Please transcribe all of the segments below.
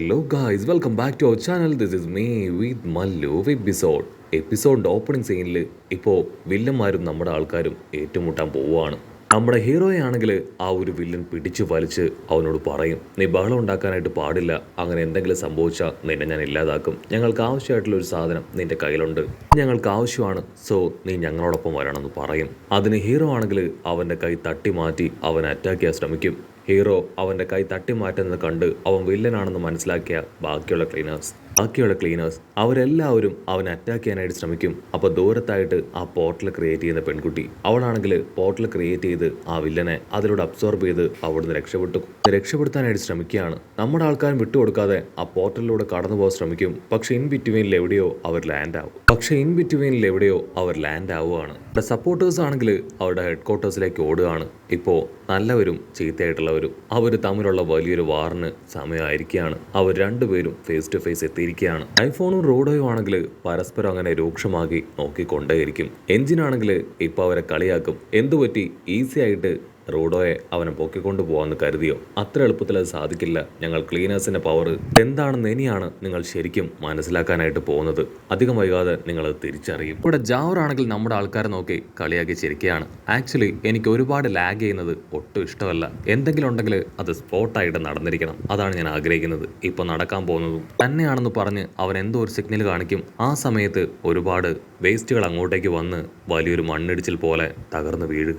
Hello guys, welcome back to our channel. This is me with Mallu episode opening സീനിൽ ഇപ്പോൾ വില്ലന്മാരും നമ്മുടെ ആൾക്കാരും ഏറ്റുമുട്ടാൻ പോവുകയാണ്. നമ്മുടെ ഹീറോയെ ആണെങ്കിൽ ആ ഒരു വില്ലൻ പിടിച്ചു വലിച്ച് അവനോട് പറയും, നീ ബഹളം ഉണ്ടാക്കാനായിട്ട് പാടില്ല, അങ്ങനെ എന്തെങ്കിലും സംഭവിച്ചാൽ നിന്നെ ഞാൻ ഇല്ലാതാക്കും. ഞങ്ങൾക്ക് ആവശ്യമായിട്ടുള്ള ഒരു സാധനം നിന്റെ കയ്യിലുണ്ട്, ഞങ്ങൾക്ക് ആവശ്യമാണ്, സോ നീ ഞങ്ങളോടൊപ്പം വരണമെന്ന് പറയും. അതിന് ഹീറോ ആണെങ്കിൽ അവൻ്റെ കൈ തട്ടി മാറ്റി അവൻ അറ്റാക്ക് ചെയ്യാൻ ശ്രമിക്കും. ഹീറോ അവൻ്റെ കൈ തട്ടി മാറ്റുന്നത് കണ്ട് അവൻ വില്ലനാണെന്ന് മനസ്സിലാക്കിയ ബാക്കിയുള്ള ക്ലീനേഴ്സ് അവരെല്ലാവരും അവനെ അറ്റാക്ക് ചെയ്യാനായിട്ട് ശ്രമിക്കും. അപ്പോൾ ദൂരത്തായിട്ട് ആ പോർട്ടൽ ക്രിയേറ്റ് ചെയ്യുന്ന പെൺകുട്ടി, അവളാണെങ്കിൽ പോർട്ടൽ ക്രിയേറ്റ് ചെയ്ത് ആ വില്ലനെ അതിലൂടെ അബ്സോർബ് ചെയ്ത് അവിടുന്ന് രക്ഷപ്പെടുത്താനായിട്ട് ശ്രമിക്കുകയാണ്. നമ്മുടെ ആൾക്കാരും വിട്ടുകൊടുക്കാതെ ആ പോർട്ടലിലൂടെ കടന്നു പോകാൻ ശ്രമിക്കും. പക്ഷെ ഇൻ ബിറ്റ്വീനിൽ എവിടെയോ അവർ ലാൻഡ് ആവുകയാണ്. സപ്പോർട്ടേഴ്സ് ആണെങ്കിൽ അവരുടെ ഹെഡ് ക്വാർട്ടേഴ്സിലേക്ക് ഓടുകയാണ്. ഇപ്പോൾ നല്ലവരും ചീത്തയായിട്ടുള്ളവരും അവർ തമ്മിലുള്ള വലിയൊരു വാറിന് സമയമായിരിക്കുകയാണ്. അവർ രണ്ടുപേരും ഫേസ് ടു ഫേസ് എത്തിയിരിക്കുകയാണ്. ഐഫോണും റോഡോയും ആണെങ്കിൽ പരസ്പരം അങ്ങനെ രൂക്ഷമാക്കി നോക്കിക്കൊണ്ടേയിരിക്കും. എഞ്ചിനാണെങ്കിൽ ഇപ്പോൾ അവരെ കളിയാക്കും. എന്തുപറ്റി, ഈസി ആയിട്ട് റോഡോയെ അവനെ പൊക്കിക്കൊണ്ടു പോകാമെന്ന് കരുതിയോ? അത്ര എളുപ്പത്തിൽ അത് സാധിക്കില്ല. ഞങ്ങൾ ക്ലീനേഴ്സിന്റെ പവർ എന്താണെന്ന് ഇനിയാണ് നിങ്ങൾ ശരിക്കും മനസ്സിലാക്കാനായിട്ട് പോകുന്നത്. അധികം വൈകാതെ നിങ്ങൾ അത് തിരിച്ചറിയും. ഇവിടെ ജാവറാണെങ്കിൽ നമ്മുടെ ആൾക്കാരെ നോക്കി കളിയാക്കി ചിരിക്കുകയാണ്. ആക്ച്വലി എനിക്ക് ഒരുപാട് ലാഗ് ചെയ്യുന്നത് ഒട്ടും ഇഷ്ടമല്ല. എന്തെങ്കിലും ഉണ്ടെങ്കിൽ അത് സ്പോട്ടായിട്ട് നടന്നിരിക്കണം. അതാണ് ഞാൻ ആഗ്രഹിക്കുന്നത്. ഇപ്പൊ നടക്കാൻ പോകുന്നതും തന്നെയാണെന്ന് പറഞ്ഞ് അവൻ എന്തോ ഒരു സിഗ്നൽ കാണിക്കും. ആ സമയത്ത് ഒരുപാട് വേസ്റ്റുകൾ അങ്ങോട്ടേക്ക് വന്ന് വലിയൊരു മണ്ണിടിച്ചിൽ പോലെ തകർന്ന്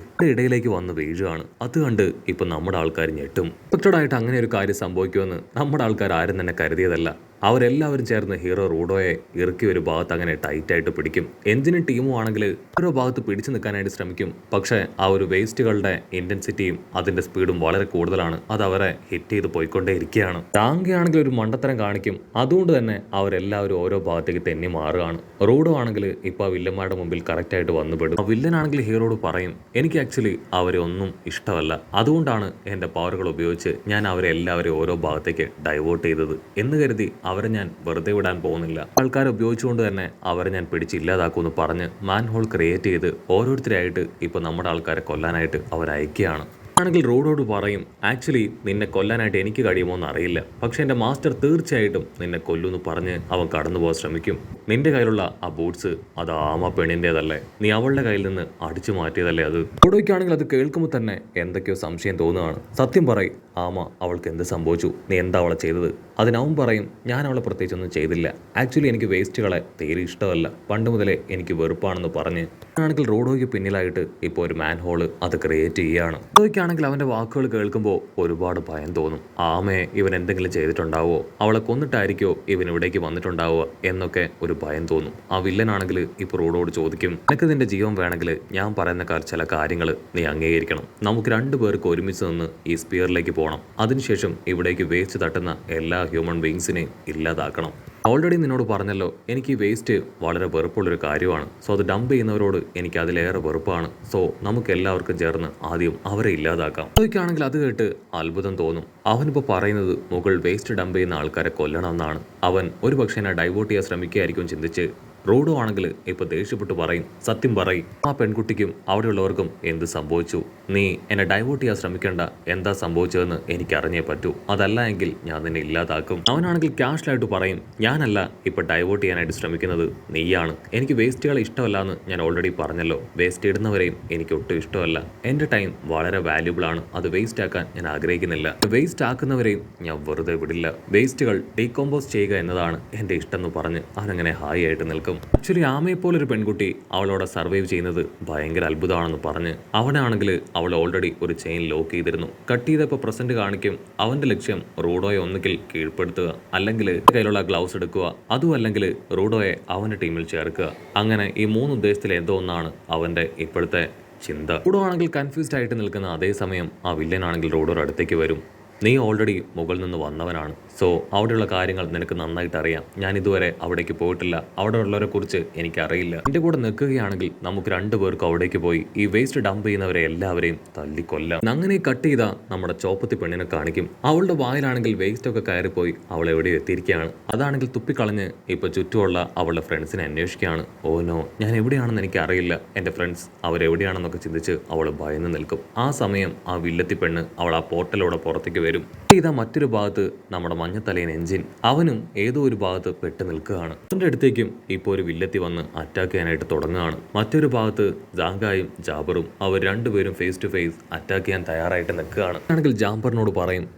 ഇടയിലേക്ക് വന്ന് വീഴുകയാണ്. അത് കണ്ട് ഇപ്പൊ നമ്മുടെ ആൾക്കാർ ഞെട്ടും. എക്സ്പെക്റ്റഡ് അങ്ങനെ ഒരു കാര്യം സംഭവിക്കുമെന്ന് നമ്മുടെ ആൾക്കാർ ആരും തന്നെ കരുതിയതല്ല. അവരെല്ലാവരും ചേർന്ന് ഹീറോ റൂഡോയെ ഇറക്കി ഒരു ഭാഗത്ത് അങ്ങനെ ടൈറ്റായിട്ട് പിടിക്കും. എഞ്ചിനും ടീമും ആണെങ്കിൽ ഓരോ ഭാഗത്ത് പിടിച്ചു നിൽക്കാനായിട്ട് ശ്രമിക്കും. പക്ഷേ ആ ഒരു വേസ്റ്റുകളുടെ ഇന്റൻസിറ്റിയും അതിന്റെ സ്പീഡും വളരെ കൂടുതലാണ്. അത് അവരെ ഹിറ്റ് ചെയ്ത് പോയിക്കൊണ്ടേ ഇരിക്കുകയാണ്. ടാങ്കയാണെങ്കിൽ ഒരു മണ്ടത്തരം കാണിക്കും. അതുകൊണ്ട് തന്നെ അവരെല്ലാവരും ഓരോ ഭാഗത്തേക്ക് തെന്നി മാറുകയാണ്. റൂഡോ ആണെങ്കിൽ ഇപ്പൊ ആ വില്ലന്മാരുടെ മുമ്പിൽ കറക്റ്റായിട്ട് വന്നുപെടും. ആ വില്ലനാണെങ്കിൽ ഹീറോയോട് പറയും, എനിക്ക് ആക്ച്വലി അവരെ ഒന്നും ഇഷ്ടമല്ല, അതുകൊണ്ടാണ് എൻ്റെ പവറുകൾ ഉപയോഗിച്ച് ഞാൻ അവരെ എല്ലാവരെയും ഓരോ ഭാഗത്തേക്ക് ഡൈവേർട്ട് ചെയ്തത് എന്ന് കരുതി അവരെ ഞാൻ വെറുതെ വിടാൻ പോകുന്നില്ല. ആൾക്കാരെ ഉപയോഗിച്ചുകൊണ്ട് തന്നെ അവരെ ഞാൻ പിടിച്ചില്ലാതാക്കുമെന്ന് പറഞ്ഞ് മാൻഹോൾ ക്രിയേറ്റ് ചെയ്ത് ഓരോരുത്തരായിട്ട് ഇപ്പൊ നമ്മുടെ ആൾക്കാരെ കൊല്ലാനായിട്ട് അവർ അയക്കുകയാണ്. ആണെങ്കിൽ റോഡോട് പറയും, ആക്ച്വലി നിന്നെ കൊല്ലാനായിട്ട് എനിക്ക് കഴിയുമോ എന്ന് അറിയില്ല, പക്ഷെ എൻ്റെ മാസ്റ്റർ തീർച്ചയായിട്ടും നിന്നെ കൊല്ലുമെന്ന് പറഞ്ഞ് അവൻ കടന്നു പോകാൻ ശ്രമിക്കും. നിന്റെ കയ്യിലുള്ള ആ ബൂട്ട്സ് അത് ആമ പെണ്ണിൻ്റെതല്ലേ, നീ അവളുടെ കയ്യിൽ നിന്ന് അടിച്ചു മാറ്റിയതല്ലേ അത്? റോഡോയ്ക്കാണെങ്കിൽ അത് കേൾക്കുമ്പോൾ തന്നെ എന്തൊക്കെയോ സംശയം തോന്നുകയാണ്. സത്യം പറയും, ആമ അവൾക്ക് എന്ത് സംഭവിച്ചു, നീ എന്താ അവളെ ചെയ്തത്? അതിനവൻ പറയും, ഞാൻ അവളെ പ്രത്യേകിച്ചൊന്നും ചെയ്തില്ല, ആക്ച്വലി എനിക്ക് വേസ്റ്റുകളെ തീരെ ഇഷ്ടമല്ല, പണ്ട് മുതലേ എനിക്ക് വെറുപ്പാണെന്ന് പറഞ്ഞ് ആണെങ്കിൽ റോഡോയ്ക്ക് പിന്നിലായിട്ട് ഇപ്പോൾ ഒരു മാൻ ഹോള് അത് ക്രിയേറ്റ് ചെയ്യുകയാണ്. റോഡോയ്ക്കാണെങ്കിൽ അവൻ്റെ വാക്കുകൾ കേൾക്കുമ്പോൾ ഒരുപാട് ഭയം തോന്നും. ആമയെ ഇവൻ എന്തെങ്കിലും ചെയ്തിട്ടുണ്ടാവോ, അവളെ കൊന്നിട്ടായിരിക്കോ ഇവൻ ഇവിടേക്ക് വന്നിട്ടുണ്ടാവുക എന്നൊക്കെ ഒരു ഭയം തോന്നും. ആ വില്ലനാണെങ്കിൽ ഇപ്പോൾ റോഡോട് ചോദിക്കും, നിനക്ക് നിന്റെ ജീവൻ വേണമെങ്കിൽ ഞാൻ പറയുന്ന ചില കാര്യങ്ങൾ നീ അംഗീകരിക്കണം. നമുക്ക് രണ്ടുപേർക്ക് ഒരുമിച്ച് നിന്ന് ഈ സ്പിയറിലേക്ക് പോകണം. അതിനുശേഷം ഇവിടേക്ക് വേസ്റ്റ് തട്ടുന്ന എല്ലാ ഹ്യൂമൻ ബീങ്സിനെയും ഇല്ലാതാക്കണം. ഓൾറെഡി നിന്നോട് പറഞ്ഞല്ലോ, എനിക്ക് ഈ വേസ്റ്റ് വളരെ വെറുപ്പുള്ളൊരു കാര്യമാണ്. സോ അത് ഡംപ് ചെയ്യുന്നവരോട് എനിക്ക് അതിലേറെ വെറുപ്പാണ്. സോ നമുക്ക് എല്ലാവർക്കും ചേർന്ന് ആദ്യം അവരെ ഇല്ലാതാക്കാം. അതൊക്കെയാണെങ്കിൽ അത് കേട്ട് അത്ഭുതം തോന്നും. അവനിപ്പോൾ പറയുന്നത് മുകൾ വേസ്റ്റ് ഡംപ് ചെയ്യുന്ന ആൾക്കാരെ കൊല്ലണമെന്നാണ്. അവൻ ഒരു പക്ഷേ എന്നെ ഡൈവേർട്ട് ചെയ്യാൻ ശ്രമിക്കുകയായിരിക്കും ചിന്തിച്ച് റോഡോ ആണെങ്കിൽ ഇപ്പൊ ദേഷ്യപ്പെട്ട് പറയും, സത്യം പറയും, ആ പെൺകുട്ടിക്കും അവിടെയുള്ളവർക്കും എന്ത് സംഭവിച്ചു? നീ എന്നെ ഡൈവേർട്ട് ചെയ്യാൻ ശ്രമിക്കേണ്ട, എന്താ സംഭവിച്ചതെന്ന് എനിക്ക് അറിഞ്ഞേ പറ്റൂ, അതല്ല എങ്കിൽ ഞാൻ നിന്നെ ഇല്ലാതാക്കും. അവനാണെങ്കിൽ ക്യാഷ്ലായിട്ട് പറയും, ഞാനല്ല ഇപ്പൊ ഡൈവേർട്ട് ചെയ്യാനായിട്ട് ശ്രമിക്കുന്നത്, നീയാണ്. എനിക്ക് വേസ്റ്റുകളെ ഇഷ്ടമല്ല എന്ന് ഞാൻ ഓൾറെഡി പറഞ്ഞല്ലോ. വേസ്റ്റ് ഇടുന്നവരെയും എനിക്ക് ഒട്ടും ഇഷ്ടമല്ല. എന്റെ ടൈം വളരെ വാല്യുബിൾ ആണ്, അത് വേസ്റ്റ് ആക്കാൻ ഞാൻ ആഗ്രഹിക്കുന്നില്ല. വേസ്റ്റ് ആക്കുന്നവരെയും ഞാൻ വെറുതെ വിടില്ല. വേസ്റ്റുകൾ ഡീകോമ്പോസ് ചെയ്യുക എന്നതാണ് എന്റെ ഇഷ്ടം എന്ന് പറഞ്ഞ് അവനങ്ങനെ ഹായ് ആയിട്ട് നിൽക്കും. ആക്ച്വലി ആമയെ പോലൊരു പെൺകുട്ടി അവളോടെ സർവൈവ് ചെയ്യുന്നത് ഭയങ്കര അത്ഭുതമാണെന്ന് പറഞ്ഞ് അവനാണെങ്കിൽ അവൾ ഓൾറെഡി ഒരു ചെയിൻ ലോക്ക് ചെയ്തിരുന്നു. കട്ട് ചെയ്തപ്പോൾ പ്രസന്റ് കാണിക്കും. അവന്റെ ലക്ഷ്യം റൂഡോയെ ഒന്നുകിൽ കീഴ്പ്പെടുത്തുക, അല്ലെങ്കിൽ കയ്യിലുള്ള ഗ്ലൗസ് എടുക്കുക, അതും അല്ലെങ്കിൽ റൂഡോയെ അവന്റെ ടീമിൽ ചേർക്കുക. അങ്ങനെ ഈ മൂന്ന് ഉദ്ദേശത്തിൽ എന്തോ ഒന്നാണ് അവന്റെ ഇപ്പോഴത്തെ ചിന്ത. റൂഡോ ആണെങ്കിൽ കൺഫ്യൂസ്ഡ് ആയിട്ട് നിൽക്കുന്ന അതേസമയം ആ വില്ലനാണെങ്കിൽ റൂഡോയുടെ അടുത്തേക്ക് വരും. നീ ഓൾറെഡി മുകളിൽ നിന്ന് വന്നവനാണ്, സോ അവിടെയുള്ള കാര്യങ്ങൾ നിനക്ക് നന്നായിട്ട് അറിയാം. ഞാൻ ഇതുവരെ അവിടേക്ക് പോയിട്ടില്ല, അവിടെ ഉള്ളവരെ കുറിച്ച് എനിക്കറിയില്ല. എൻ്റെ കൂടെ നിൽക്കുകയാണെങ്കിൽ നമുക്ക് രണ്ടുപേർക്കും അവിടേക്ക് പോയി ഈ വേസ്റ്റ് ഡംപ് ചെയ്യുന്നവരെ എല്ലാവരെയും തല്ലിക്കൊല്ലാം. അങ്ങനെ കട്ട് ചെയ്ത നമ്മുടെ ചോപ്പത്തി പെണ്ണിനെ കാണിക്കും. അവളുടെ വായിലാണെങ്കിൽ വേസ്റ്റ് ഒക്കെ കയറിപ്പോയി അവൾ എവിടെയോ എത്തിയിരിക്കുകയാണ്. അതാണെങ്കിൽ തുപ്പിക്കളഞ്ഞ് ഇപ്പൊ ചുറ്റുമുള്ള അവളുടെ ഫ്രണ്ട്സിനെ അന്വേഷിക്കുകയാണ്. ഓ നോ, ഞാൻ എവിടെയാണെന്ന് എനിക്ക് അറിയില്ല, എൻ്റെ ഫ്രണ്ട്സ് അവരെവിടെയാണെന്നൊക്കെ ചിന്തിച്ച് അവൾ ഭയന്ന് നിൽക്കും. ആ സമയം ആ വില്ലത്തി പെണ്ണ് അവൾ ആ പോർട്ടലോടെ പുറത്തേക്ക് വരും. ഇതാ മറ്റൊരു ഭാഗത്ത് നമ്മുടെ മഞ്ഞത്തലയൻ എഞ്ചിൻ അവനും ഏതോ ഒരു ഭാഗത്ത് പെട്ട് നിൽക്കുകയാണ്. അവന്റെ അടുത്തേക്കും ഇപ്പോൾ ഒരു വില്ലത്തി വന്ന് അറ്റാക്ക് ചെയ്യാനായിട്ട് തുടങ്ങുകയാണ്. മറ്റൊരു ഭാഗത്ത് ജാങ്കായും ജാബറും അവർ രണ്ടുപേരും ഫേസ് ടു ഫേസ് അറ്റാക്ക് ചെയ്യാൻ തയ്യാറായിട്ട് നിൽക്കുകയാണ്. ആണെങ്കിൽ ജാബറിനോട് പറയും,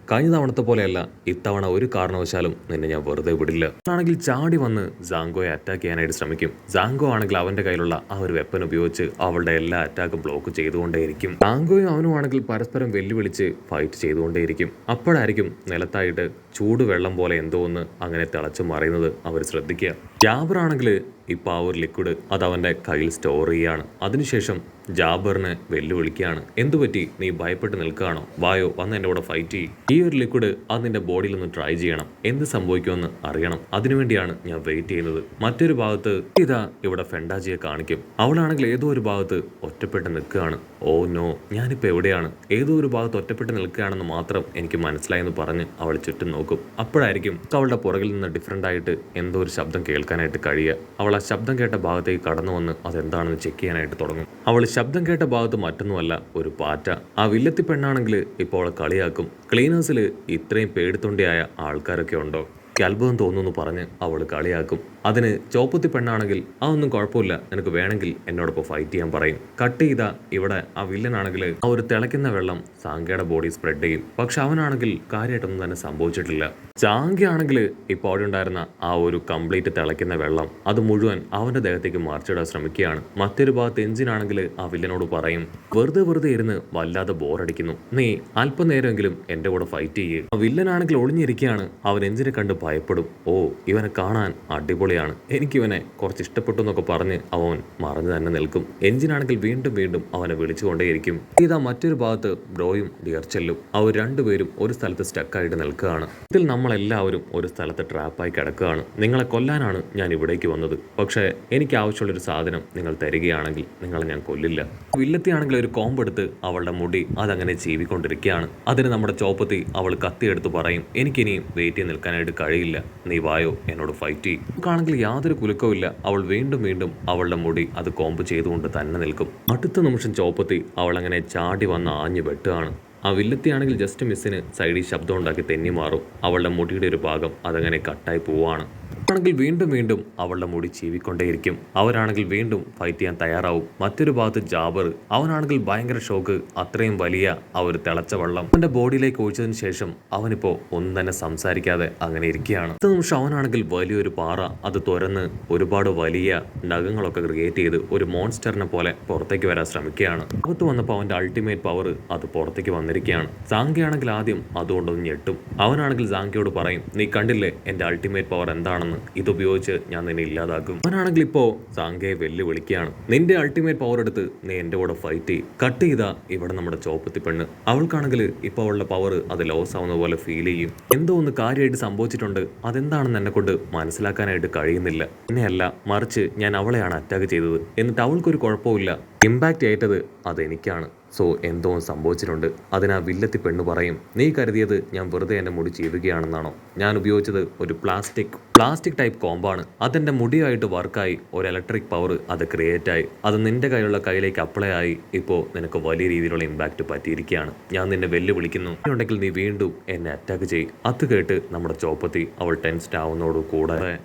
കഴിഞ്ഞ തവണത്തെ പോലെയല്ല, ഇത്തവണ ഒരു കാരണവശാലും നിന്നെ ഞാൻ വെറുതെ വിടില്ല. ആണെങ്കിൽ ചാടി വന്ന് ജാങ്കോയെ അറ്റാക്ക് ചെയ്യാനായിട്ട് ശ്രമിക്കും. ജാങ്കോ ആണെങ്കിൽ അവന്റെ കയ്യിലുള്ള ആ ഒരു വെപ്പൻ ഉപയോഗിച്ച് അവളുടെ എല്ലാ അറ്റാക്കും ബ്ലോക്ക് ചെയ്തുകൊണ്ടേയിരിക്കും. ജാങ്കോയും അവനുമാണെങ്കിൽ പരസ്പരം വെല്ലുവിളിച്ച് ഫൈറ്റ് ചെയ്തുകൊണ്ടേയിരിക്കും. അപ്പോഴായിരിക്കും നിലത്തായിട്ട് ചൂടുവെള്ളം പോലെ എന്തോ ഒന്ന് അങ്ങനെ തിളച്ചു മറിയുന്നത് അവർ ശ്രദ്ധിക്കുക. ജാബറാണെങ്കിൽ ഇപ്പൊ ആ ഒരു ലിക്വിഡ് അത് അവന്റെ കയ്യിൽ സ്റ്റോർ ചെയ്യാണ്. അതിനുശേഷം ജാബറിനെ വെല്ലുവിളിക്കുകയാണ്. എന്തുപറ്റി, നീ ഭയപ്പെട്ട് നിൽക്കുകയാണോ? വായോ, വന്ന് എൻ്റെ കൂടെ ഫൈറ്റ് ചെയ്യും. ഈ ഒരു ലിക്വിഡ് അത് നിന്റെ ബോഡിയിൽ ഒന്ന് ട്രൈ ചെയ്യണം, എന്ത് സംഭവിക്കുമെന്ന് അറിയണം. അതിനുവേണ്ടിയാണ് ഞാൻ വെയിറ്റ് ചെയ്യുന്നത്. മറ്റൊരു ഭാഗത്ത് ഇതാ ഇവിടെ ഫെൻഡാജിയെ കാണിക്കും. അവളാണെങ്കിൽ ഏതോ ഒരു ഭാഗത്ത് ഒറ്റപ്പെട്ട് നിൽക്കുകയാണ്. ഓ നോ, ഞാനിപ്പോൾ എവിടെയാണ്? ഏതോ ഒരു ഭാഗത്ത് ഒറ്റപ്പെട്ട് നിൽക്കുകയാണെന്ന് മാത്രം എനിക്ക് മനസ്സിലായെന്ന് പറഞ്ഞ് അവൾ ചുറ്റും നോക്കും. അപ്പോഴായിരിക്കും അവളുടെ പുറകിൽ നിന്ന് ഡിഫറൻ്റ് ആയിട്ട് എന്തോ ഒരു ശബ്ദം കേൾക്കാനായിട്ട് കഴിയുക. അവൾ ആ ശബ്ദം കേട്ട ഭാഗത്തേക്ക് കടന്നു വന്ന് അതെന്താണെന്ന് ചെക്ക് ചെയ്യാനായിട്ട് തുടങ്ങും. അവൾ ശബ്ദം കേട്ട ഭാഗത്ത് മറ്റൊന്നുമല്ല, ഒരു പാറ്റ. ആ വില്ലത്തി പെണ്ണാണെങ്കിൽ ഇപ്പോൾ അവളെ കളിയാക്കും. ക്ലീനേഴ്സിൽ ഇത്രയും പേടിത്തൊണ്ടിയായ ആൾക്കാരൊക്കെ ഉണ്ടോ? അത്ഭുതം തോന്നുന്നു പറഞ്ഞ് അവൾ കളിയാക്കും. അതിന് ചോപ്പത്തി പെണ്ണാണെങ്കിൽ അതൊന്നും കുഴപ്പമില്ല, നിനക്ക് വേണമെങ്കിൽ എന്നോടൊപ്പം ഫൈറ്റ് ചെയ്യാൻ പറയും. കട്ട് ചെയ്ത ഇവിടെ ആ വില്ലനാണെങ്കിൽ ആ ഒരു തിളയ്ക്കുന്ന വെള്ളം സാങ്കയുടെ ബോഡി സ്പ്രെഡ് ചെയ്യും. പക്ഷെ അവനാണെങ്കിൽ കാര്യമായിട്ടൊന്നും തന്നെ സംഭവിച്ചിട്ടില്ല. ചാങ്കയാണെങ്കിൽ ഇപ്പോൾ അവിടെ ഉണ്ടായിരുന്ന ആ ഒരു കംപ്ലീറ്റ് തിളയ്ക്കുന്ന വെള്ളം അത് മുഴുവൻ അവന്റെ ദേഹത്തേക്ക് മറിച്ചിടാൻ ശ്രമിക്കുകയാണ്. മറ്റൊരു ഭാഗത്ത് എഞ്ചിനാണെങ്കിൽ ആ വില്ലനോട് പറയും, വെറുതെ ഇരുന്ന് വല്ലാതെ ബോറടിക്കുന്നു, നീ അല്പനേരമെങ്കിലും എന്റെ കൂടെ ഫൈറ്റ് ചെയ്യേ. ആ വില്ലനാണെങ്കിൽ ഒളിഞ്ഞിരിക്കുകയാണ്. അവൻ എഞ്ചിനെ കണ്ട് ഭയപ്പെടും. ഓ, ഇവനെ കാണാൻ അടിപൊളിയാണ്, എനിക്കിവനെ കുറച്ച് ഇഷ്ടപ്പെട്ടു എന്നൊക്കെ പറഞ്ഞ് അവൻ മറഞ്ഞു തന്നെ നിൽക്കും. എഞ്ചിനാണെങ്കിൽ വീണ്ടും അവനെ വിളിച്ചുകൊണ്ടേയിരിക്കും. ഇതാ മറ്റൊരു ഭാഗത്ത് ബ്രോയും ഡിയർച്ചെല്ലും അവർ രണ്ടുപേരും ഒരു സ്ഥലത്ത് സ്റ്റക്കായിട്ട് നിൽക്കുകയാണ്. ഇതിൽ നമ്മളെല്ലാവരും ഒരു സ്ഥലത്ത് ട്രാപ്പായി കിടക്കുകയാണ്. നിങ്ങളെ കൊല്ലാനാണ് ഞാൻ ഇവിടേക്ക് വന്നത്, പക്ഷേ എനിക്ക് ആവശ്യമുള്ളൊരു സാധനം നിങ്ങൾ തരികയാണെങ്കിൽ നിങ്ങളെ ഞാൻ കൊല്ലില്ല. വില്ലത്തിയാണെങ്കിൽ ഒരു കോമ്പെടുത്ത് അവളുടെ മുടി അതങ്ങനെ ചീവിക്കൊണ്ടിരിക്കുകയാണ്. അതിന് നമ്മുടെ ചോപ്പത്തി അവൾ കത്തിയെടുത്ത് പറയും, എനിക്കിനിയും വെയിറ്റ് ചെയ്ത് നിൽക്കാനായിട്ട് കഴിയില്ല, നീ വായോ, എന്നോട് ഫൈറ്റ് ചെയ്യും. ആണെങ്കിൽ യാതൊരു കുലുക്കവുമില്ല. അവൾ വീണ്ടും അവളുടെ മുടി അത് കോമ്പ് ചെയ്തുകൊണ്ട് തന്നെ നിൽക്കും. അടുത്ത നിമിഷം ചോപ്പത്തി അവൾ അങ്ങനെ ചാടി വന്ന് ആഞ്ഞു വെട്ടുകയാണ്. ആ വില്ലത്തിയാണെങ്കിൽ ജസ്റ്റ് മിസ്സിന് സൈഡിൽ ശബ്ദം ഉണ്ടാക്കി തെന്നി മാറും. അവളുടെ മുടിയുടെ ഒരു ഭാഗം അതങ്ങനെ കട്ടായി പോവാണ്. ആണെങ്കിൽ വീണ്ടും അവളുടെ മുടി ചീവിക്കൊണ്ടേയിരിക്കും. അവരാണെങ്കിൽ വീണ്ടും ഫൈറ്റ് ചെയ്യാൻ തയ്യാറാവും. മറ്റൊരു ഭാഗത്ത് ജാബർ അവനാണെങ്കിൽ ഭയങ്കര ഷോക്ക്. അത്രയും വലിയ ആ ഒരു തിളച്ച വെള്ളം അവന്റെ ബോഡിയിലേക്ക് ഒഴിച്ചതിന് ശേഷം അവനിപ്പോ ഒന്നും തന്നെ സംസാരിക്കാതെ അങ്ങനെ ഇരിക്കുകയാണ്. അടുത്ത നിമിഷം അവനാണെങ്കിൽ വലിയൊരു പാറ അത് തുരന്ന് ഒരുപാട് വലിയ നഖങ്ങളൊക്കെ ക്രിയേറ്റ് ചെയ്ത് ഒരു മോൺസ്റ്ററിനെ പോലെ പുറത്തേക്ക് വരാൻ ശ്രമിക്കുകയാണ്. പുറത്ത് വന്നപ്പോൾ അവന്റെ അൾട്ടിമേറ്റ് പവർ അത് പുറത്തേക്ക് വന്നിരിക്കുകയാണ്. സാങ്കയാണെങ്കിൽ ആദ്യം അതുകൊണ്ടൊന്ന് ഞെട്ടും. അവനാണെങ്കിൽ സാങ്കയോട് പറയും, നീ കണ്ടില്ലേ എന്റെ അൾട്ടിമേറ്റ് പവർ എന്താണെന്ന്, ഇതുപയോഗിച്ച് ഞാൻ നിന്നെ ഇല്ലാതാക്കും. അവനാണെങ്കിൽ ഇപ്പോ സാങ്കയെ വെല്ലുവിളിക്കുകയാണ്, നിന്റെ അൾട്ടിമേറ്റ് പവർ എടുത്ത് നീ എന്റെ കൂടെ ഫൈറ്റ് ചെയ്യും. കട്ട് ചെയ്താ ഇവിടെ നമ്മുടെ ചോപ്പത്തി പെണ്ണ്. അവൾക്കാണെങ്കിൽ ഇപ്പൊ അവളുടെ പവർ അത് ലോസ് ആവുന്ന പോലെ ഫീൽ ചെയ്യും. എന്തോ ഒന്ന് കാര്യമായിട്ട് സംഭവിച്ചിട്ടുണ്ട്, അതെന്താണെന്ന് എന്നെ കൊണ്ട് മനസ്സിലാക്കാനായിട്ട് കഴിയുന്നില്ല. എന്നെയല്ല, മറിച്ച് ഞാൻ അവളെയാണ് അറ്റാക്ക് ചെയ്തത്. എന്നിട്ട് അവൾക്കൊരു കുഴപ്പമില്ല, ഇമ്പാക്റ്റ് ഏറ്റത് അതെനിക്കാണ്. സോ എന്തോ സംഭവിച്ചിട്ടുണ്ട്. അതിനാ വില്ലത്തി പെണ്ണ് പറയും, നീ കരുതിയത് ഞാൻ വെറുതെ എൻ്റെ മുടി ചീവുകയാണെന്നാണോ? ഞാൻ ഉപയോഗിച്ചത് ഒരു പ്ലാസ്റ്റിക് ടൈപ്പ് കോമ്പാണ്. അതെൻ്റെ മുടിയായിട്ട് വർക്കായി ഒരു ഇലക്ട്രിക് പവർ അത് ക്രിയേറ്റ് ആയി. അത് നിന്റെ കയ്യിലേക്ക് അപ്ലൈ ആയി. ഇപ്പോൾ നിനക്ക് വലിയ രീതിയിലുള്ള ഇമ്പാക്റ്റ് പറ്റിയിരിക്കുകയാണ്. ഞാൻ നിന്നെ വെല്ലുവിളിക്കുന്നു, ഉണ്ടെങ്കിൽ നീ വീണ്ടും എന്നെ അറ്റാക്ക് ചെയ്യും. അത് കേട്ട് നമ്മുടെ ചോപ്പത്തി അവൾ ടെൻസ്ഡ് ആവുന്നതോടു കൂടെ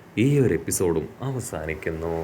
ഈ ഒരു എപ്പിസോഡും അവസാനിക്കുന്നു.